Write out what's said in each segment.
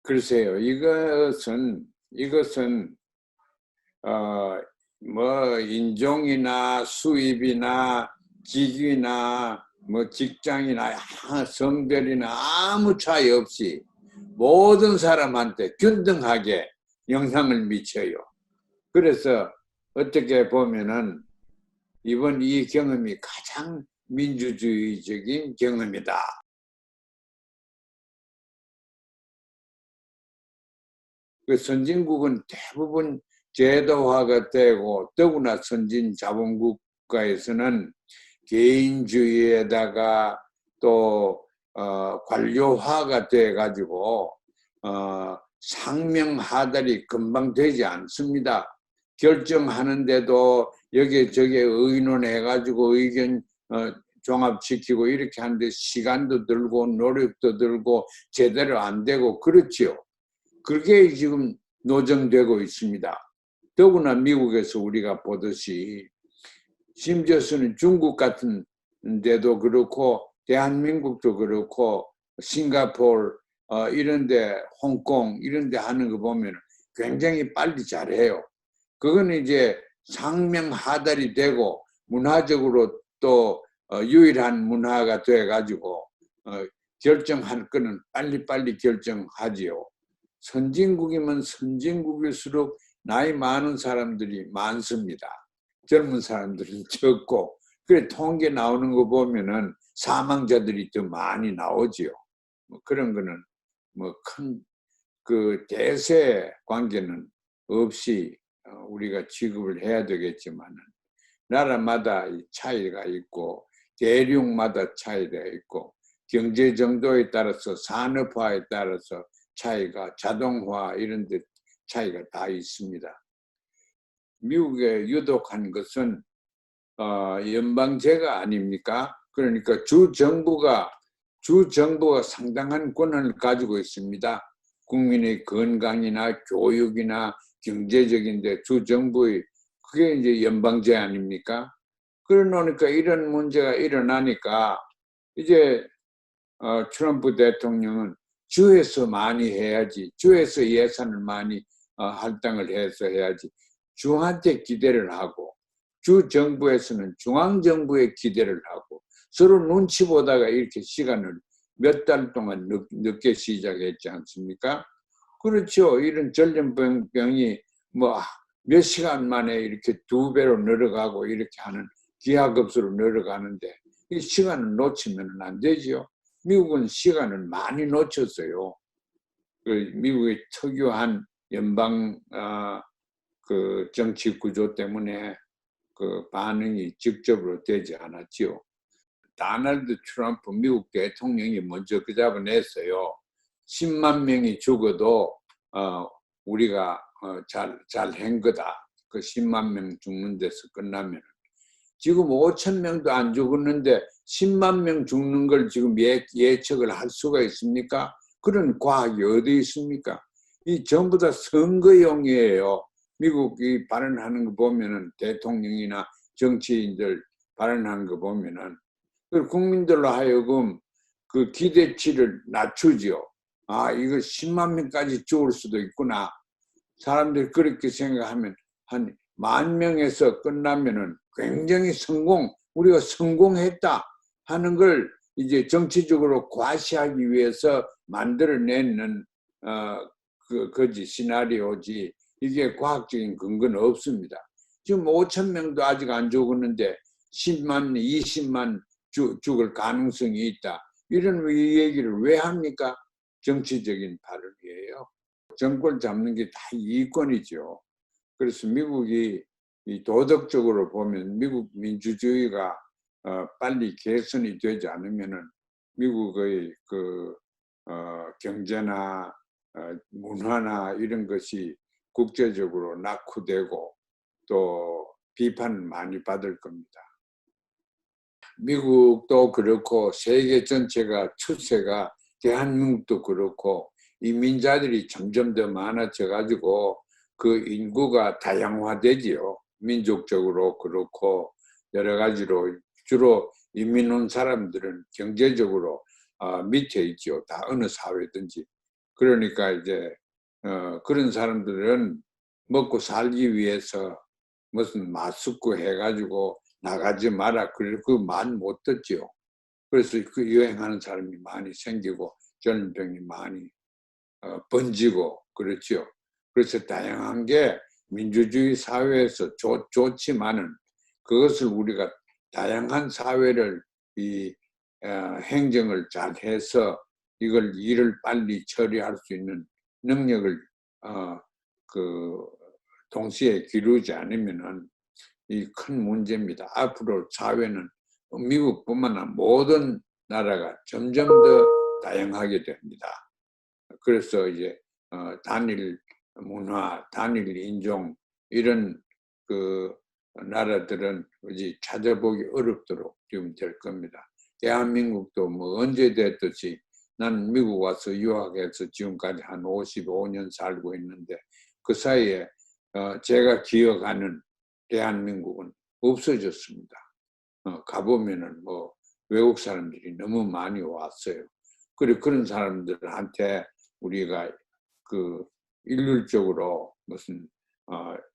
글쎄요, 이것은 뭐 인종이나 수입이나 직위나 뭐 직장이나 성별이나 아무 차이 없이 모든 사람한테 균등하게 영향을 미쳐요. 그래서 어떻게 보면은 이번 이 경험이 가장 민주주의적인 경험이다. 그 선진국은 대부분 제도화가 되고 더구나 선진 자본국가에서는 개인주의에다가 또 관료화가 돼가지고 상명하달이 금방 되지 않습니다. 결정하는데도 여기저기 의논해가지고 의견 종합시키고 이렇게 하는데 시간도 들고 노력도 들고 제대로 안 되고 그렇지요. 그게 지금 노정되고 있습니다. 더구나 미국에서 우리가 보듯이 심지어서는 중국 같은 데도 그렇고 대한민국도 그렇고 싱가포르 이런데 홍콩 이런데 하는 거 보면 굉장히 빨리 잘해요. 그거는 이제 상명하달이 되고 문화적으로 또 유일한 문화가 돼가지고 결정할 거는 빨리빨리 결정하지요. 선진국이면 선진국일수록 나이 많은 사람들이 많습니다. 젊은 사람들은 적고, 그래 통계 나오는 거 보면은 사망자들이 더 많이 나오지요. 뭐 그런 거는 뭐 큰 그 대세 관계는 없이 우리가 취급을 해야 되겠지만은 나라마다 차이가 있고 대륙마다 차이가 있고 경제 정도에 따라서 산업화에 따라서 차이가 자동화 이런 데 차이가 다 있습니다. 미국에 유독한 것은 연방제가 아닙니까? 그러니까 주정부가 상당한 권한을 가지고 있습니다. 국민의 건강이나 교육이나 경제적인 데 주정부의 그게 이제 연방제 아닙니까? 그러니까 이런 문제가 일어나니까 이제 트럼프 대통령은 주에서 많이 해야지, 주에서 예산을 많이 할당을 해서 해야지, 중한테 기대를 하고 주 정부에서는 중앙정부에 기대를 하고 서로 눈치 보다가 이렇게 시간을 몇 달 동안 늦게 시작했지 않습니까? 그렇죠. 이런 전염병이 뭐 몇 시간 만에 이렇게 2배로 늘어가고 이렇게 하는 기하급수로 늘어가는데 이 시간을 놓치면 안 되지요. 미국은 시간을 많이 놓쳤어요. 그 미국의 특유한 연방 그 정치 구조 때문에 그 반응이 직접으로 되지 않았지요. 다널드 트럼프 미국 대통령이 먼저 그 잡아냈어요. 10만 명이 죽어도 우리가 잘한 거다. 그 10만 명 죽는 데서 끝나면. 지금 5천 명도 안 죽었는데 10만 명 죽는 걸 지금 예측을 할 수가 있습니까? 그런 과학이 어디 있습니까? 이 전부 다 선거용이에요. 미국이 발언하는 거 보면은 대통령이나 정치인들 발언하는 거 보면은 국민들로 하여금 그 기대치를 낮추죠. 아, 이거 10만 명까지 죽을 수도 있구나. 사람들이 그렇게 생각하면 한 10,000명에서 끝나면은 굉장히 우리가 성공했다 하는 걸 이제 정치적으로 과시하기 위해서 만들어내는 그지 시나리오지 이게 과학적인 근거는 없습니다. 지금 5,000명도 아직 안 죽었는데 10만, 20만 죽을 가능성이 있다. 이런 얘기를 왜 합니까? 정치적인 발언이에요. 정권 잡는 게 다 이권이죠. 그래서 미국이 도덕적으로 보면 미국 민주주의가 빨리 개선이 되지 않으면은 미국의 그 경제나 문화나 이런 것이 국제적으로 낙후되고 또 비판을 많이 받을 겁니다. 미국도 그렇고 세계 전체가 추세가 대한민국도 그렇고 이민자들이 점점 더 많아져 가지고 그 인구가 다양화되지요. 민족적으로 그렇고 여러 가지로 주로 이민 온 사람들은 경제적으로 밑에 있죠. 다 어느 사회든지. 그러니까 이제 그런 사람들은 먹고 살기 위해서 무슨 마스크 해가지고 나가지 마라. 그래 그 말 못 듣지요. 그래서 그 여행하는 사람이 많이 생기고 전염병이 많이 번지고 그렇죠. 그래서 다양한 게 민주주의 사회에서 좋지만은 그것을 우리가 다양한 사회를 이 행정을 잘 해서 이걸 일을 빨리 처리할 수 있는 능력을 그 동시에 기르지 않으면은 이 큰 문제입니다. 앞으로 사회는 미국뿐만 아니라 모든 나라가 점점 더 다양하게 됩니다. 그래서 이제 단일 문화, 단일 인종 이런 그 나라들은 이제 찾아보기 어렵도록 지금 될 겁니다. 대한민국도 뭐 언제 됐듯이 난 미국 와서 유학해서 지금까지 한 55년 살고 있는데 그 사이에 제가 기억하는 대한민국은 없어졌습니다. 가보면은 뭐 외국 사람들이 너무 많이 왔어요. 그리고 그런 사람들한테 우리가 그 일률적으로 무슨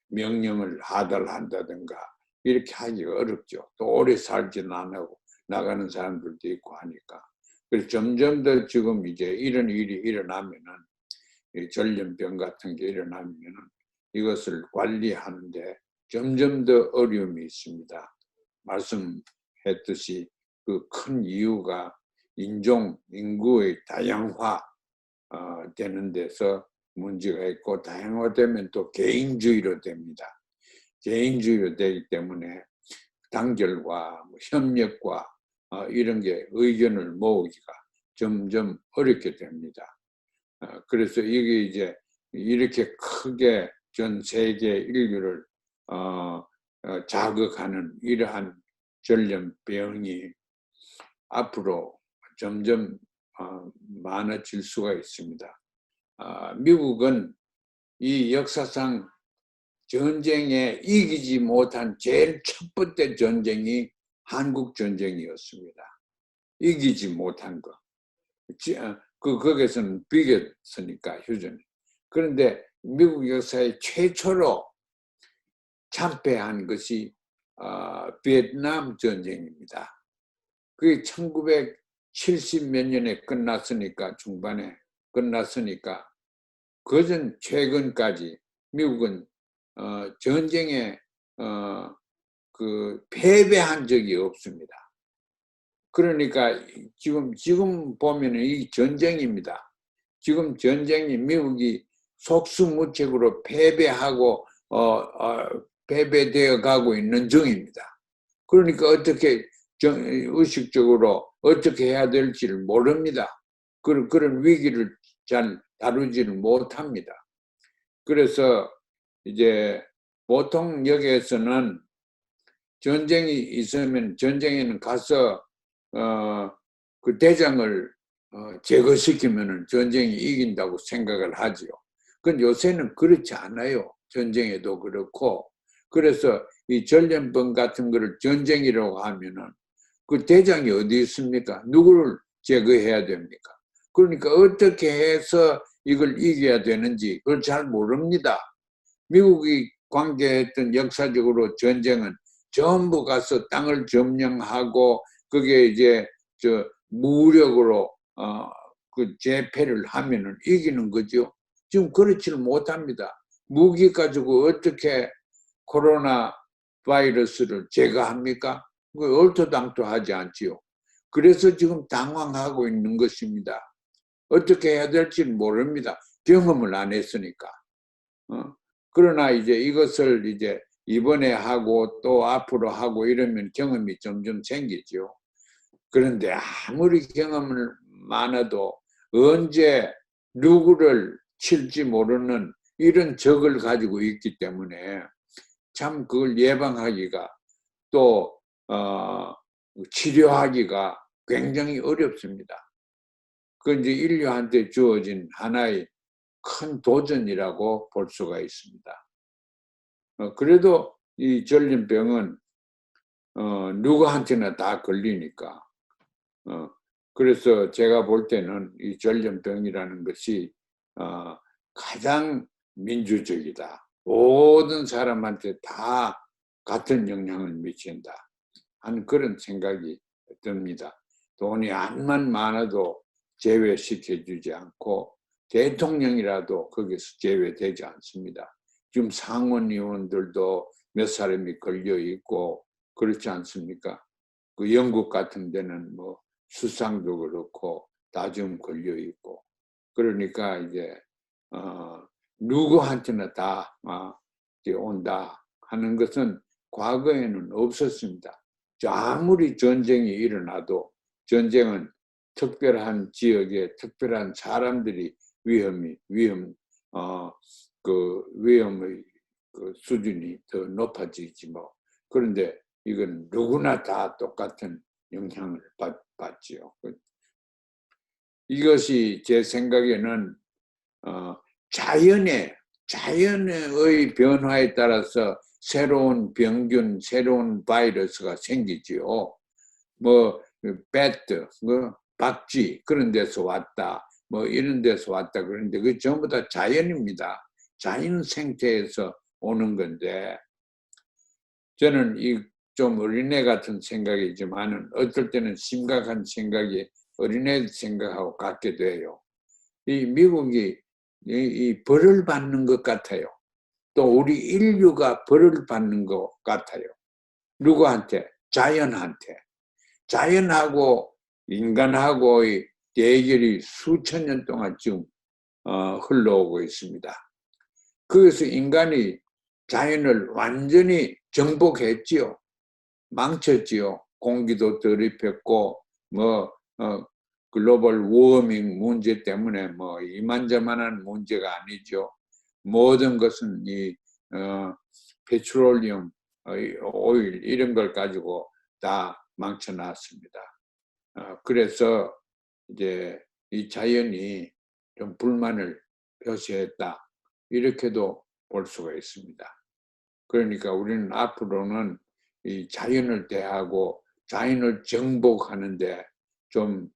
명령을 하달한다든가 이렇게 하기가 어렵죠. 또 오래 살지는 안 하고 나가는 사람들도 있고 하니까. 그래서 점점 더 지금 이제 이런 일이 일어나면은 전염병 같은 게 일어나면은 이것을 관리하는데 점점 더 어려움이 있습니다. 말씀했듯이 그 큰 이유가 인구의 다양화 되는 데서 문제가 있고 다양화되면 또 개인주의로 됩니다. 개인주의로 되기 때문에 단결과 협력과 이런 게 의견을 모으기가 점점 어렵게 됩니다. 그래서 이게 이제 이렇게 크게 전 세계 인류를 자극하는 이러한 전염병이 앞으로 점점 많아질 수가 있습니다. 미국은 이 역사상 전쟁에 이기지 못한 제일 첫 번째 전쟁이 한국 전쟁이었습니다. 이기지 못한 거. 거기서는 비겼으니까 휴전이. 그런데 미국 역사의 최초로 참패한 것이 베트남 전쟁입니다. 그게 1970 몇 년에 끝났으니까 중반에 끝났으니까 그전 최근까지 미국은 전쟁에 그 패배한 적이 없습니다. 그러니까 지금 보면은 이 전쟁입니다. 지금 전쟁이 미국이 속수무책으로 패배하고 패배되어 가고 있는 중입니다. 그러니까 어떻게 의식적으로 어떻게 해야 될지를 모릅니다. 그런 위기를 잘 다루지를 못합니다. 그래서 이제 보통 여기에서는 전쟁이 있으면 전쟁에는 가서 그 대장을 제거시키면은 전쟁이 이긴다고 생각을 하지요. 근데 요새는 그렇지 않아요. 전쟁에도 그렇고. 그래서 이 전염병 같은 거를 전쟁이라고 하면은 그 대장이 어디 있습니까? 누구를 제거해야 됩니까? 그러니까 어떻게 해서 이걸 이겨야 되는지 그걸 잘 모릅니다. 미국이 관계했던 역사적으로 전쟁은 전부 가서 땅을 점령하고 그게 이제 무력으로 그 재패를 하면은 이기는 거죠. 지금 그렇지를 못합니다. 무기 가지고 어떻게 코로나 바이러스를 제거합니까? 그 얼토당토하지 않지요. 그래서 지금 당황하고 있는 것입니다. 어떻게 해야 될지는 모릅니다. 경험을 안 했으니까. 그러나 이제 이것을 이제 이번에 하고 또 앞으로 하고 이러면 경험이 점점 생기죠. 그런데 아무리 경험을 많아도 언제 누구를 칠지 모르는 이런 적을 가지고 있기 때문에 참 그걸 예방하기가 또 치료하기가 굉장히 어렵습니다. 그 이제 인류한테 주어진 하나의 큰 도전이라고 볼 수가 있습니다. 그래도 이 전염병은 누구한테나 다 걸리니까 그래서 제가 볼 때는 이 전염병이라는 것이 가장 민주적이다. 모든 사람한테 다 같은 영향을 미친다 하는 그런 생각이 듭니다. 돈이 암만 많아도 제외시켜주지 않고 대통령이라도 거기서 제외되지 않습니다. 지금 상원 의원들도 몇 사람이 걸려 있고 그렇지 않습니까? 그 영국 같은 데는 뭐 수상도 그렇고 다 좀 걸려 있고 그러니까 이제 누구한테나 다 온다 하는 것은 과거에는 없었습니다. 아무리 전쟁이 일어나도 전쟁은 특별한 지역에 특별한 사람들이 위험의 그 수준이 더 높아지지 뭐. 그런데 이건 누구나 다 똑같은 영향을 받지요. 이것이 제 생각에는 자연의 변화에 따라서 새로운 병균, 새로운 바이러스가 생기지요. 뭐 배트, 뭐 박쥐 그런 데서 왔다, 뭐 이런 데서 왔다 그런데 그 전부 다 자연입니다. 자연 생태에서 오는 건데 저는 이 좀 어린애 같은 생각이지만은 어떨 때는 심각한 생각이 어린애 생각하고 같게 돼요. 이 미국이 이 벌을 받는 것 같아요. 또 우리 인류가 벌을 받는 것 같아요. 누구한테? 자연한테. 자연하고 인간하고의 대결이 수천 년 동안 지금 흘러오고 있습니다. 그래서 인간이 자연을 완전히 정복했지요. 망쳤지요. 공기도 더럽혔고 글로벌 워밍 문제 때문에 뭐 이만저만한 문제가 아니죠. 모든 것은 이 페트롤리움 오일 이런 걸 가지고 다 망쳐놨습니다. 그래서 이제 이 자연이 좀 불만을 표시했다 이렇게도 볼 수가 있습니다. 그러니까 우리는 앞으로는 이 자연을 대하고 자연을 정복하는데 좀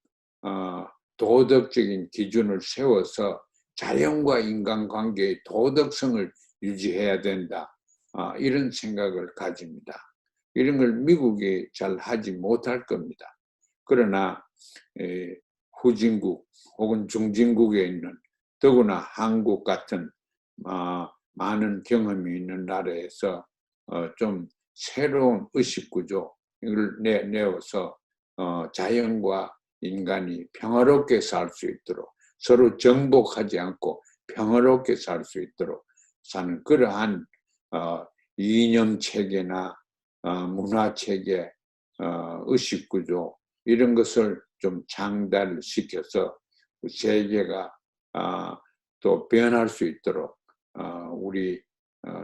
도덕적인 기준을 세워서 자연과 인간관계의 도덕성을 유지해야 된다. 이런 생각을 가집니다. 이런 걸 미국이 잘 하지 못할 겁니다. 그러나 후진국 혹은 중진국에 있는 더구나 한국 같은 많은 경험이 있는 나라에서 좀 새로운 의식구조 이걸 내어서 자연과 인간이 평화롭게 살 수 있도록 서로 정복하지 않고 평화롭게 살 수 있도록 사는 그러한 이념체계나 문화체계, 의식구조 이런 것을 좀 장달시켜서 세계가 또 변할 수 있도록 우리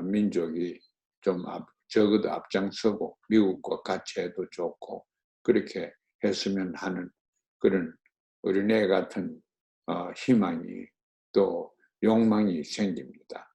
민족이 좀 적어도 앞장서고 미국과 같이 해도 좋고 그렇게 했으면 하는 그런 어린애 같은 희망이 또 욕망이 생깁니다.